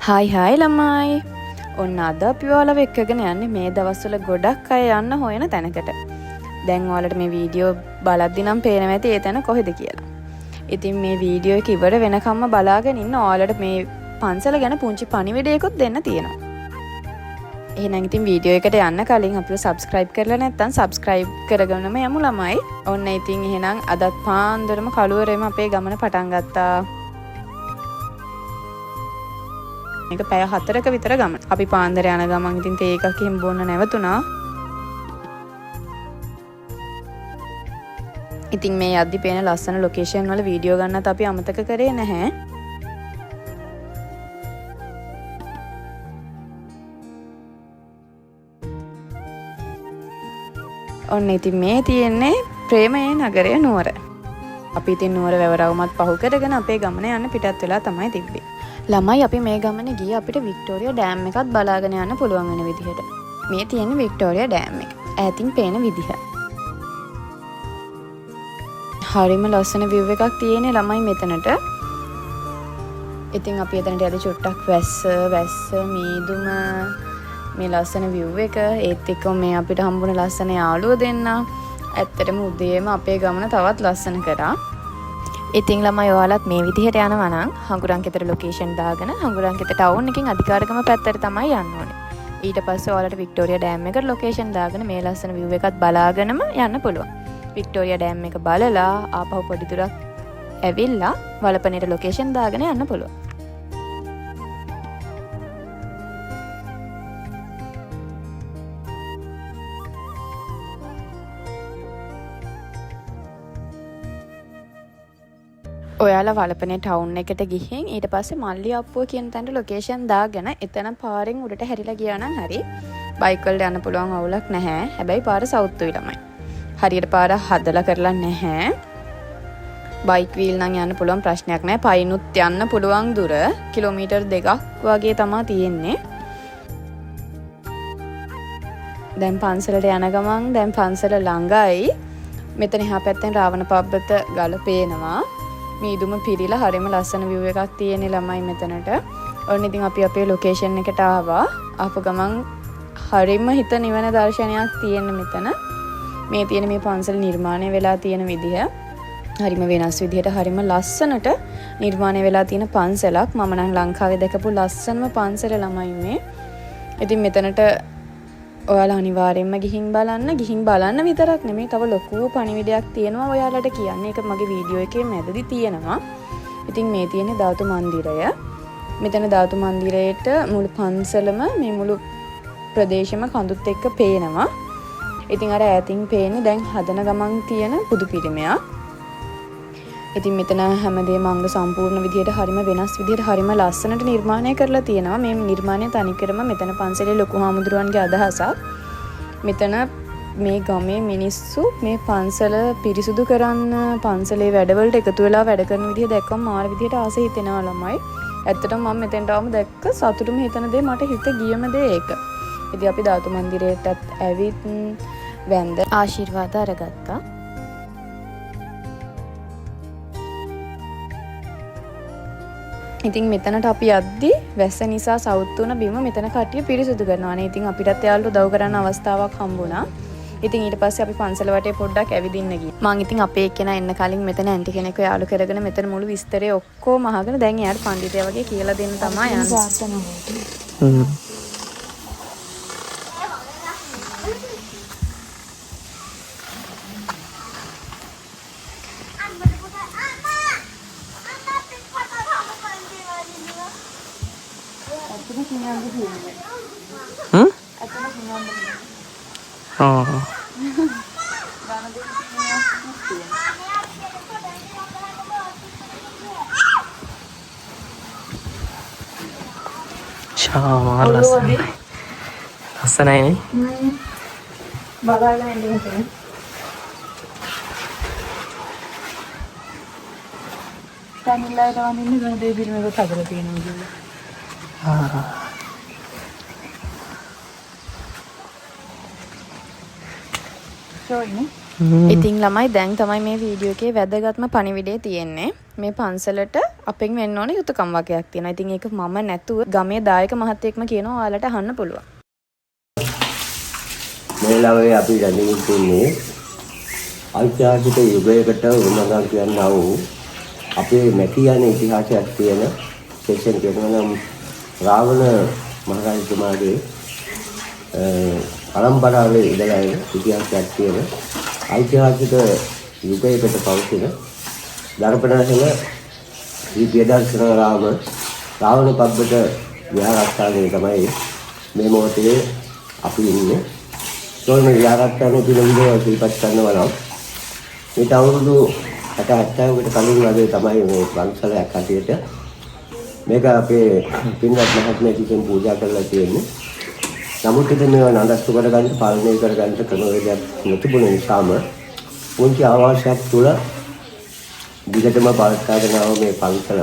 Hi ළමයි. ඔන්න අද අපි ඔයාලව එක්කගෙන යන්නේ මේ දවස්වල ගොඩක් අය යන්න හොයන තැනකට. දැන් ඔයාලට මේ වීඩියෝ බලද්දි නම් පේනවා ඇති ඒ තැන කොහෙද කියලා. ඉතින් මේ වීඩියෝ එක ඉවර වෙනකම්ම බලාගෙන ඉන්න ඔයාලට මේ පන්සල ගැන පුංචි පණිවිඩයකුත් දෙන්න තියෙනවා. එහෙනම් ඉතින් වීඩියෝ එකට යන්න කලින් අපිව subscribe කරලා නැත්නම් subscribe කරගෙනම යමු ළමයි. ඔන්න ඉතින් එහෙනම් අදත් පාන්දරම කළුවරේම අපේ ගමන පටන් ගත්තා. මේක පැය 4ක විතර ගමන. අපි පාන්දර යන ගමන් ඉතින් තේ එකක් එහෙම බොන්න නැවතුණා. ඉතින් මේ යද්දි පේන ලස්සන ලොකේෂන් වල වීඩියෝ ගන්නත් අපි අමතක කරේ නැහැ. ඔන්න ඉතින් මේ තියෙන්නේ ප්‍රේමයේ නගරය නුවර. අපි ඉතින් නුවර වැවරවුමත් පහු කරගෙන අපේ ගමන යන්න පිටත් වෙලා තමයි තිබ්බේ. ළමයි අපි මේ ගමනේ ගියේ අපිට වික්ටෝරියා ඩෑම් එකත් බලාගෙන යන්න පුළුවන් වෙන විදිහට. මේ තියෙන්නේ වික්ටෝරියා ඩෑම් එක. ඈතින් පේන විදිහ. හරිම ලස්සන view එකක් තියෙන්නේ ළමයි මෙතනට. ඉතින් අපි එතනට යද්දි චුට්ටක් වැස්ස මීදුම මේ ලස්සන view එක ඒත් එක්කම මේ අපිට හම්බුන ලස්සන යාළුවෝ දෙන්න. ඇත්තටම උදේම අපේ ගමන තවත් ලස්සන කරා. ඉතින් ළමයි ඔයාලත් මේ විදිහට යනවා නම් හංගුරන්ගෙතර ලොකේෂන් දාගෙන හංගුරන්ගෙත ටවුන් එකකින් අධිකාරකම පැත්තට තමයි යන්න ඕනේ. ඊට පස්සේ ඔයාලට වික්ටෝරියා ඩෑම් එකට ලොකේෂන් දාගෙන මේ ලස්සන view එකත් බලාගෙනම යන්න පුළුවන්. වික්ටෝරියා ඩෑම් එක බලලා ආපහු පොඩි දුරක් ඇවිල්ලා වලපනේට ලොකේෂන් දාගෙන යන්න පුළුවන්. ඔයාලා වලපනේ ටවුන් එකට ගිහින් ඊට පස්සේ මල්ලි අප්පුව කියන තැනට ලොකේෂන් දාගෙන එතන පාරෙන් උඩට හැරිලා ගියා නම් හරි. බයික් වලට යන්න පුළුවන් අවුලක් නැහැ. හැබැයි පාර සවුත්තුයි ළමයි. හරියට පාර හදලා කරලා නැහැ. බයික් වීල් නම් යන්න පුළුවන් ප්‍රශ්නයක් නැහැ. පයින්ුත් යන්න පුළුවන් දුර කිලෝමීටර් 2ක් වගේ තමයි තියෙන්නේ. දැන් පන්සලට යන ගමන් දැන් පන්සල ළඟයි. මෙතන එහා පැත්තෙන් රාවණ පබ්බත ගල පේනවා. මීදුම පිරිලා හරිම ලස්සන view එකක් තියෙන ළමයි මෙතනට. ඔන්න ඉතින් අපි අපේ ලොකේෂන් එකට ආවා. ආපු ගමන් හරිම හිත නිවන දර්ශනයක් තියෙන මෙතන. මේ තියෙන මේ පන්සල නිර්මාණය වෙලා තියෙන විදිහ හරිම වෙනස් විදිහට හරිම ලස්සනට නිර්මාණය වෙලා තියෙන පන්සලක්. මම නම් ලංකාවේ දැකපු ලස්සනම පන්සල ළමයි මේ. ඉතින් මෙතනට ඔයාලා අනිවාර්යෙන්ම ගිහින් බලන්න විතරක් නෙමෙයි තව ලොකු පණිවිඩයක් තියෙනවා ඔයාලට කියන්න. ඒක මගේ වීඩියෝ එකේ මැදදී තියෙනවා. ඉතින් මේ තියෙන්නේ ධාතු මන්දිරය. මෙතන ධාතු මන්දිරයේට මුළු පන්සලම මේ මුළු ප්‍රදේශෙම කඳුත් එක්ක පේනවා. ඉතින් අර ඈතින් පේන්නේ දැන් හදන ගමන් තියෙන බුදු පිළිමයක්. ඉතින් මෙතන හැමදේම අංග සම්පූර්ණ විදිහට හරිම වෙනස් විදිහට හරිම ලස්සනට නිර්මාණය කරලා තියෙනවා. මේ නිර්මාණය තනිකරම මෙතන පන්සලේ ලොකු හාමුදුරුවන්ගේ අදහසක්. මෙතන මේ ගමේ මිනිස්සු මේ පන්සල පිරිසුදු කරන්න පන්සලේ වැඩවලට එකතු වෙලා වැඩ කරන විදිහ දැක්කම මාර විදිහට ආස හිතෙනවා ළමයි. ඇත්තටම මම මෙතෙන්ට ආවම දැක්ක සතුටුම හිතන දේ මට හිත ගියම දේ ඒක. ඉතින් අපි ධාතු මන්දිරයටත් ඇවිත් වැඳ ආශිර්වාද අරගත්තා. ඉතින් මෙතනට අපි යද්දි වැස්ස නිසා සවුත් වුණ බිම මෙතන කට්ටිය පිරිසුදු කරනවා නේ. ඉතින් අපිටත් එයාලට උදව් කරන්න අවස්ථාවක් හම්බුණා. ඉතින් ඊට පස්සේ අපි පන්සල වටේ පොඩ්ඩක් ඇවිදින්න ගියා. මං ඉතින් අපේ එක්කෙනා එන්න කලින් මෙතන ඇන්ටි කෙනෙක්ව යාළු කරගෙන මෙතන මුළු විස්තරය ඔක්කොම අහගෙන දැන් එයාට පඬිතයා වගේ කියලා දෙන්න තමයි යන්නේ. ලස්සනයිනේ. බලාගෙන ඉන්න හිතෙන. තනියලා රවන්නේ ගඳ දෙවි පිළිමයක හදලා තියෙනවා කියලා. Showing. ඉතින් ළමයි දැන් තමයි මේ වීඩියෝ එකේ වැදගත්ම පණිවිඩය තියෙන්නේ. මේ පන්සලට අපෙන් වෙන්න ඕන යුතුයකම් වගේක් තියෙනවා. ඉතින් ඒක මම නැතුව ගමේ දායක මහත්තයෙක්ම කියනවා ඔයාලට අහන්න පුළුවන්. මේ ළමයි අපි රැඳී ඉන්නේ ඓතිහාසික යුගයකට උනගම් කියනවා වූ අපේ මැකියන ඉතිහාසයක් තියෙන සෙක්ෂන් කියනවා නම් රාවණ මහරජතුමාගේ පරම්පරාවේ ඉඳලා එන ඉතිහාසයක් තියෙන ඓතිහාසික යුගයකට පවතින දර්පණහල දීපදර්ශන රාවණ පබ්බත විහාරස්ථානයේ තමයි මේ මොහොතේ අපි ඉන්නේ. තෝරන විහාරස්ථානයේ පිළිබඳව සිහිපත් කරනවා නම් මේ අවුරුදු 60-70කට කලින් වගේ තමයි මේ පන්සලක් හැටියට මේක අපේ පින්වත් මහත්මයා කිසිම පූජා කරලා තියෙන්නේ. නමුත් ඉතින් මේවා නඩත්තු කරගන්න පාලනය කරගන්න ක්‍රමවේදයක් නොතිබුණ නිසාම පුංචි ආවාසයක් තුළ දිගටම පවත්වාගෙන ආව මේ පන්සල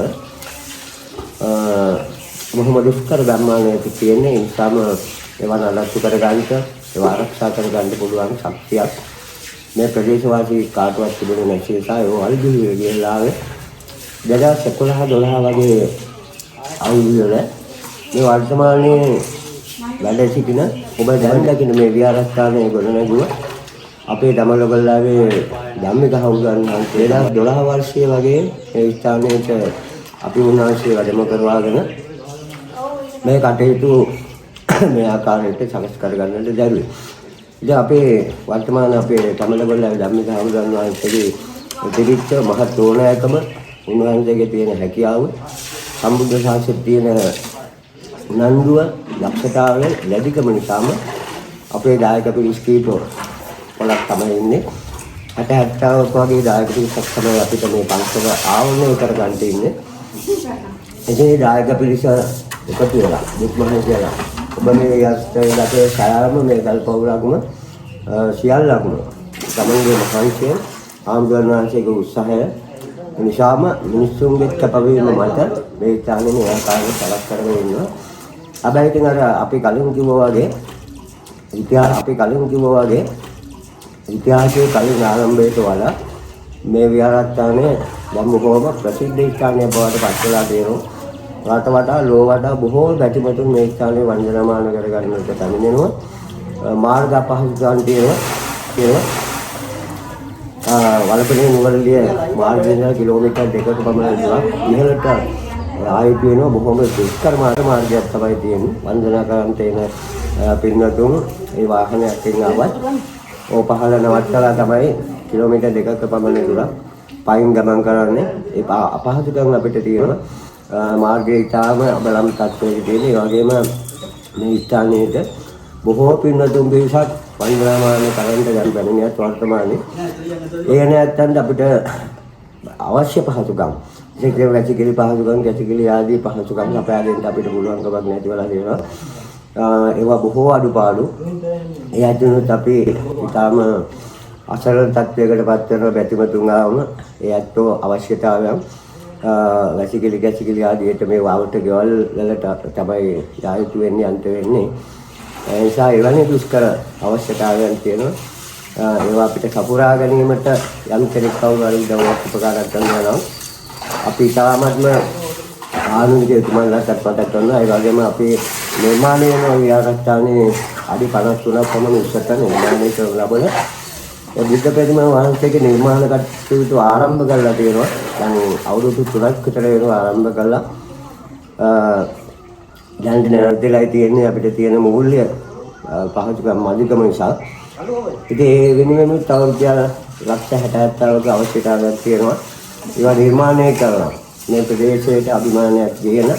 බොහොම දුෂ්කර ගම්මානයක තියෙන්නේ. ඒ නිසාම ඒවා නඩත්තු කරගන්න ඒවා ආරක්ෂා කරගන්න පුළුවන් ශක්තියක් මේ ප්‍රදේශවාසී කාටවත් තිබුණේ නැති නිසා ඒ වල්ගිලි ගියලාවේ 2011-12 වගේ අවුරුද්දවල මේ වර්තමානයේ වැඩ සිටින ඔබ දැන් දකින මේ විහාරස්ථානයේ ගොඩනැගුව අපේ දමලගල්ලාවේ ධම්මික හවුලන් වහන්සේ 2012 වර්ෂයේ වගේ මේ ස්ථානයට අපි උන්වහන්සේ වැඩම කරවාගෙන මේ කටයුතු මේ ආකාරයට සකස් කරගන්නට දැරුවේ. ඉතින් අපේ වර්තමාන අපේ දමලගල්ලාවේ ධම්මික හවුලන් වහන්සේගේ දෙවිච්ච මහත් ඕනෑකම උන්වහන්සේගේ තියෙන හැකියාව සම්බුද්ධ ශාසනයේ තියෙන උනන්දුව දක්ෂතාවය ලැබිකම නිසාම අපේ දායක පිරිස් කීප පොලක් තමයි ඉන්නේ. 60-70ක් වගේ දායක පිරිසක් තමයි අපිට මේ පන්සල ආවරණය කරගන්න ඉන්නේ. ඒ දායක පිරිස එකතු වෙලා දුක්මහේ කියලා ඔබ මේ යස්තේලකේ සාරම මේ කල්පවුරක්ම සියල්ලක්ම තමන්ගේ මහන්සිය ආම්බුවන්වහන්සේගේ උත්සාහය නිසාම මිනිස්සුන්ගේ කැපවීම මත මේ ස්ථානයේ මේ ආකාරයට සලස් කරගෙන ඉන්නවා. හැබැයි ඉතින් අර අපි කලින් කිව්වා වගේ ඉතිහාසයේ කලින් ආරම්භයට වඩා මේ විහාරස්ථානයේ දැන් බොහෝම ප්‍රසිද්ධ ස්ථානයක් බවට පත් වෙලා තියෙනවා. රට වටා ලෝ වටා බොහෝ ගැටිමතුන් මේ ස්ථානයේ වන්දනාමාන කරගන්නට පැමිණෙනවා. මාර්ග අපහසුතාවන් තියෙනවා. වලපනේ නුවරඑළිය මාර්ගයෙන් කිලෝමීටර් 2ක පමණ ඉහළට ආයෙත් වෙනවා. බොහොම දුෂ්කර මාර්ගයක් තමයි තියෙන්නේ. වන්දනා කරන්ට එන පින්නතුන් ඒ වාහනයකින් ආවත් ඕ පහළ නවත්තලා තමයි කිලෝමීටර් 2ක පමණ දුර පයින් ගමන් කරන්නේ. ඒ අපහසුකම් අපිට තියෙනවා. මාර්ගයේ ඊටාම බලම් තත්ත්වයක තියෙන. ඒ වගේම මේ ස්ථානයේද බොහෝ පින්නතුන් බිසක් වන්දනාමාන කරන්ට ගන්න බැනියත් වර්තමානයේ ඒ නැත්තන් අපිට අවශ්‍ය පහසුකම් ඒකේ වැසිකිලි පහසුකම් ගැසිකිලි ආදී පහසුකම් අපයාගෙන් අපිට පුළුවන්කමක් නැතිවලා තියෙනවා. ඒවා බොහෝ අඩුපාඩු. ඒ අදිනුත් අපි ඊටාම අසරණ තත්ත්වයකට පත් වෙන බැතිමතුන් ආවම ඒ අත්ෝ අවශ්‍යතාවයන් වැසිකිලි ගැසිකිලි ආදීට මේ වවුට ගෙවල් වලට තමයි යායුතු වෙන්නේ අන්ත වෙන්නේ. ඒ නිසා එවැනි දුෂ්කර අවශ්‍යතාවයන් තියෙනවා. ඒවා අපිට සපුරා ගැනීමට යම් කෙනෙක් කවුරු හරි උදව්වක් උපකාරයක් කරනවා නම් අපි තාමත්ම ආනුනික තුමන්ලාට මතක් කරනවා. ඒ වගේම අපි නිර්මාණය වෙන විහාරස්ථානයේ අඩි 53ක් පමණ උසට නිර්මාණය කරන ලබන බුද්ධ ප්‍රතිමා වහන්සේගේ නිර්මාණ කටයුතු ආරම්භ කරලා තියෙනවා. දැන් අවුරුදු 3ක් විතර වෙනවා ආරම්භ කළා. දැන් නැරදෙලා තියෙන්නේ අපිට තියෙන මූල්‍ය පහසුකම් අධිකම නිසා. ඉතින් ඒ වෙනුවෙන් තව ලක්ෂ 60-70ක අවශ්‍යතාවයක් තියෙනවා. ඒවා නිර්මාණය කරනවා. මේ ප්‍රදේශයට අභිමානයක් දෙන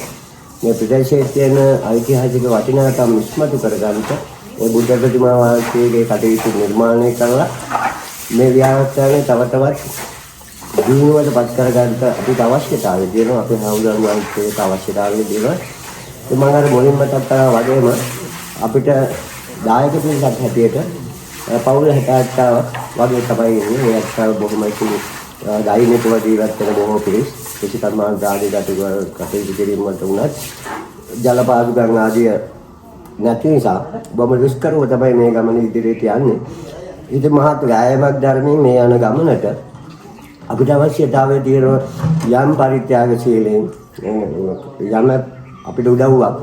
මේ ප්‍රදේශයේ තියෙන ඓතිහාසික වටිනාකම් ඉස්මතු කරගන්නට ඒ බුද්ධ ප්‍රතිමා වහන්සේගේ කටයුතු නිර්මාණය කරලා මේ විහාරස්ථානයේ තව තවත් දිනුවට පත් කරගන්නට අපිට අවශ්‍යතාවය තියෙනවා. අපේ හාමුදුරුවෝ වහන්සේට අවශ්‍යතාවය දෙනවා. ඒ මම අර මුලින්ම මතක් කරා වගේම අපිට දායක පිරිසක් හැටියට පවුල 67ක් වගේ තමයි ඉන්නේ. ඒ අත්කාර බොහොම ඉතිරි දෛනිකව ජීවත් වෙන බොහෝ පිරිස් කිසිකර්මාන් ආදී කටයුතු කිරීම වලට උනත් ජලපාදුකම් ආදී නැති නිසා බොහොම දුෂ්කරව තමයි මේ ගමන ඉදිරියට යන්නේ. ඉතින් මහත් වෑයමක් ධර්මයෙන් මේ යන ගමනට අපිට අවශ්‍යතාවය තියෙනවා යම් පරිත්‍යාගශීලයෙන් යම් අපිට උදව්වක්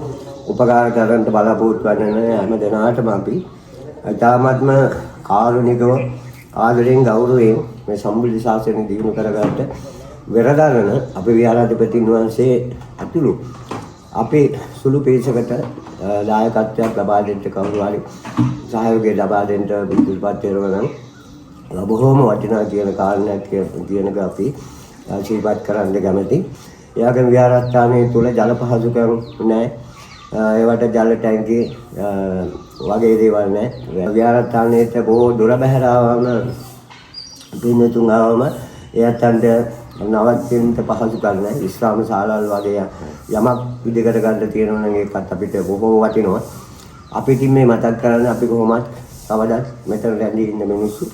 උපකාර කරන්න බලාපොරොත්තු වෙන හැම දෙනාටම අපි ඊටාත්ම කාරුණිකව ආදරයෙන් ගෞරවයෙන් මේ සම්බුද්ධ ශාසනය දිනු කරගන්න වෙරදරන අපේ විහාරාධිපතින් වහන්සේ අතුළු අපේ සුළු පිරිසකට දායකත්වයක් ලබා දෙන්න කවුරු හරි සහයෝගය ලබා දෙන්න පිළිපත් වෙනවා නම් බොහෝම වටිනා කියන කාරණයක් කියනක අපි ශීපත් කරන්න කැමති. එයාගේ විහාරස්ථානයේ තුල ජල පහසුකම් නැහැ. ඒවට ජල ටැංකිය වගේ දේවල් නැහැ. විහාරස්ථානයේ බොහෝ දුර බැහැර ආවම පින්නතුන් ආවම එයාටන්ට නවත්වෙන්න පහසුකම් නැහැ. විශ්‍රාම ශාලාවල් වගේ යමක් ඉදිකට ගන්න තියෙනවා නම් ඒකත් අපිට බොහෝ වටිනවා. අපිට මේ මතක් කරන්නේ අපි කොහොමද කවදාත් මෙතන රැඳී ඉන්න මිනිස්සු.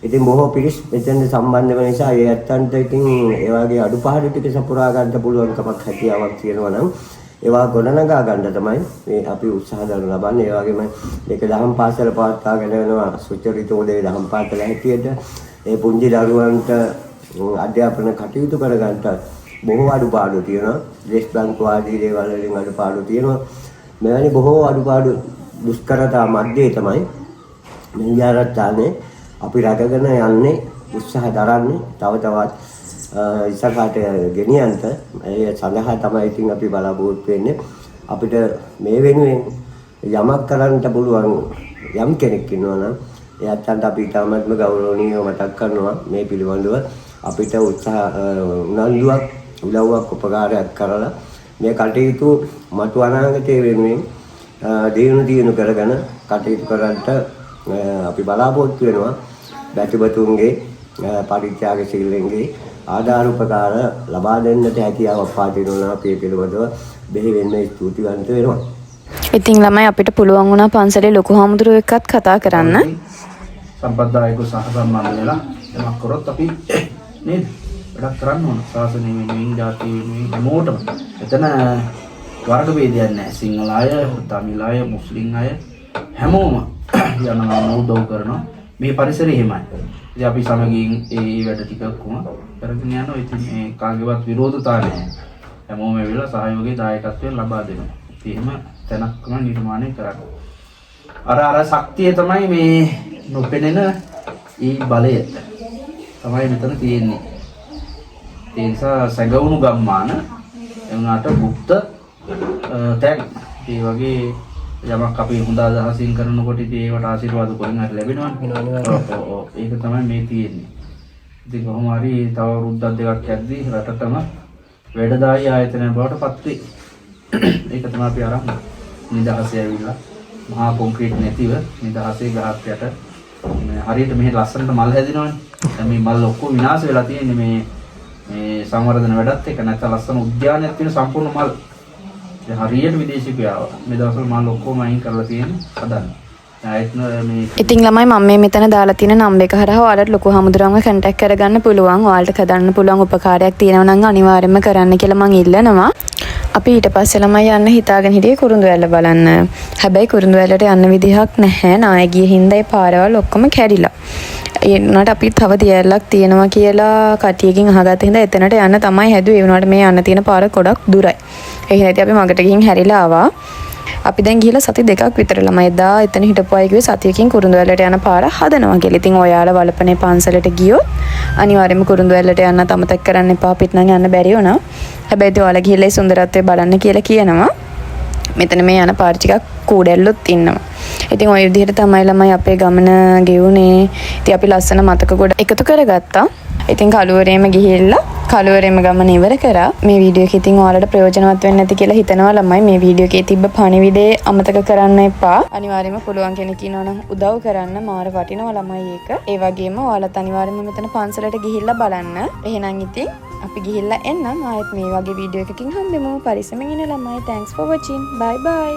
ඉතින් බොහෝ පිරිස් මෙතෙන් සම්බන්ධ වෙන නිසා ඒ ඇත්තන්ට ඉතින් ඒ වගේ අඩුපාඩු ටික සපුරා ගන්න පුළුවන්කමක් හැකියාවක් තියෙනවා නම් ඒවා ගොඩනගා ගන්න තමයි මේ අපි උත්සාහ දරන ලබන්නේ. ඒ වගේම මේක දහම් පාසල පවත්වාගෙන යනවා සුචරිතෝදේ දහම් පාසල හැටියට ඒ පුංචි දරුවන්ට අධ්‍යාපන කටයුතු කරගන්න බොහෝ අඩුපාඩු තියෙනවා. දේශ බැංකු ආදී දේවල් වලින් අඩුපාඩු තියෙනවා. මෙවැනි බොහෝ අඩුපාඩු දුෂ්කරතා මැද්දේ තමයි මේ විහාරස්ථානයේ අපි රැකගෙන යන්නේ උත්සාහ දරන්නේ තව තවත් ඉස්සරහට ගෙනියන්න. ඒ සඳහා තමයි ඉතින් අපි බලාපොරොත්තු වෙන්නේ. අපිට මේ වෙනුවෙන් යමක් කරන්න පුළුවන් යම් කෙනෙක් ඉන්නවා නම් එයාට අපි තාමත්ම ගෞරවණීයව මතක් කරනවා මේ පිළිබඳව අපිට උත්සාහ උනන්දුවක් උදව්වක් උපකාරයක් කරලා මේ කටයුතු මතු අනාගතයේ වෙනුවෙන් දිනු කරගෙන කටයුතු කරන්නට අපි බලාපොරොත්තු වෙනවා. බැතිබතුන්ගේ පරිත්‍යාගශීලීන්ගේ ආධාර උපකාර ලබා දෙන්නට හැකියාවක් පාදිනවා. අපි පිළිබඳව බෙහෙවින්ම ස්තුතිවන්ත වෙනවා. ඉතින් ළමයි අපිට පුළුවන් වුණා පන්සලේ ලොකු හාමුදුරුවෝ එක්කත් කතා කරන්න. සම්ප්‍රදායික සහ සම්මාන වෙලා එමක් කරොත් අපි නේද වැඩක් කරන්න ඕන. ශාසනය වෙනුවෙන්, ජාතිය වෙනුවෙන් හැමෝටම. එතන වර්ග ભેදයක් නැහැ. සිංහල අය, තමිල් අය, මුස්ලිම් අය හැමෝම යනවා උදව් කරනවා. මේ පරිසරය එහෙමයි. ඉතින් අපි සමගින් ඒ වැඩ ටිකක් කොහොම කරගෙන යනවා. ඉතින් මේ කාගේවත් විරෝධතා නැහැ. හැමෝම ඇවිල්ලා සහයෝගයේ දායකත්වය ලබා දෙනවා. ඉතින් එහෙම තැනක්ම නිර්මාණය කරන්නේ. අර ශක්තිය තමයි මේ නොපෙනෙන ඊ බලය තමයි මෙතන තියෙන්නේ. ඒ නිසා සැඟවුණු ගම්මාන එවුනාට গুপ্ত තැන් ඒ වගේ යමක් අපි හොඳ අදහසින් කරනකොට ඉතින් ඒවට ආශිර්වාද කොහෙන් හරි ලැබෙනවනේ. ඔව් ඒක තමයි මේ තියෙන්නේ. ඉතින් කොහොම හරි තව රුද්දක් දෙකක් යද්දී රටටම වැඩදායි ආයතනයක් බවට පත් වෙයි. ඒක තමයි අපි අරන් නිදහසේ ඇවිල්ලා මහා කොන්ක්‍රීට් නැතිව නිදහසේ ගහක් යට හරියට මෙහෙ ලස්සනට මල් හැදිනවනේ. දැන් මේ මල් ඔක්කොම විනාශ වෙලා තියෙන්නේ මේ සංවර්ධන වැඩත් එක්ක. නැත්නම් ලස්සන උද්‍යානයක් තියෙන සම්පූර්ණ මල් හරියට විදේශිකයෝ ආවා. මේ දවස්වල මල් ඔක්කොම අයින් කරලා තියෙන්නේ හදන්න. ඉතින් ළමයි මම මේ මෙතන දාලා තියෙන නම්බර් එක හරහා ඔයාලට ලොකු හමුදුරන්ව කන්ටැක්ට් කරගන්න පුළුවන්. ඔයාලට කරන්න පුළුවන් උපකාරයක් තියෙනවා නම් අනිවාර්යයෙන්ම කරන්න කියලා මම ඉල්ලනවා. අපි ඊට පස්සේ ළමයි යන්න හිතාගෙන හිටියේ කුරුඳුවැල්ල බලන්න. හැබැයි කුරුඳුවැල්ලට යන්න විදිහක් නැහැ. නායකගේ හින්දා ඒ පාරවල් ඔක්කොම කැඩිලා. ඒ උනාට අපි තව දියැලක් තියෙනවා කියලා කටියකින් අහගත්ත හින්දා එතනට යන්න තමයි හැදුවේ. ඒ උනාට මේ යන්න තියෙන පාර ගොඩක් දුරයි. ඒ හින්දා අපි මගට ගිහින් හැරිලා ආවා. අපි දැන් ගිහලා සති දෙකක් විතර ළමයි එදා එතන හිටපු අය කිව්වේ සතියකින් කුරුඳුවැල්ලට යන පාර හදනවා කියලා. ඉතින් ඔයාලා වලපනේ පන්සලට ගියොත් අනිවාර්යයෙන්ම කුරුඳුවැල්ලට යන්න අමතක කරන්න එපා. අපිට නම් යන්න බැරි වුණා. හැබැයි ඉතින් ඔයාලා ගිහලා ඒ සුන්දරත්වය බලන්න කියලා කියනවා. මෙතන මේ යන පාර ටිකක් කූඩැල්ලොත් ඉන්නවා. ඉතින් ওই විදිහට තමයි ළමයි අපේ ගමන ගෙවුනේ. ඉතින් අපි ලස්සන මතක ගොඩ එකතු කරගත්තා. ඉතින් කලුවරේම ගිහිල්ලා කලුවරේම ගමන ඉවර කරා. මේ වීඩියෝ එක ඉතින් ඔයාලට ප්‍රයෝජනවත් වෙන්නේ නැති කියලා හිතනවා ළමයි. මේ වීඩියෝ එකේ තිබ්බ පණිවිඩේ අමතක කරන්න එපා. අනිවාර්යයෙන්ම පුළුවන් කෙනෙක් ඉන්නවා නම් උදව් කරන්න. මාර වටිනවා ළමයි ඒක. ඒ වගේම ඔයාලත් අනිවාර්යයෙන්ම මෙතන පන්සලට ගිහිල්ලා බලන්න. එහෙනම් ඉතින් අපි ගිහිල්ලා එන්නම්. ආයෙත් මේ වගේ වීඩියෝ එකකින් හම්බෙමු. පරිස්සමෙන් ඉන්න ළමයි. Thanks for watching. Bye bye.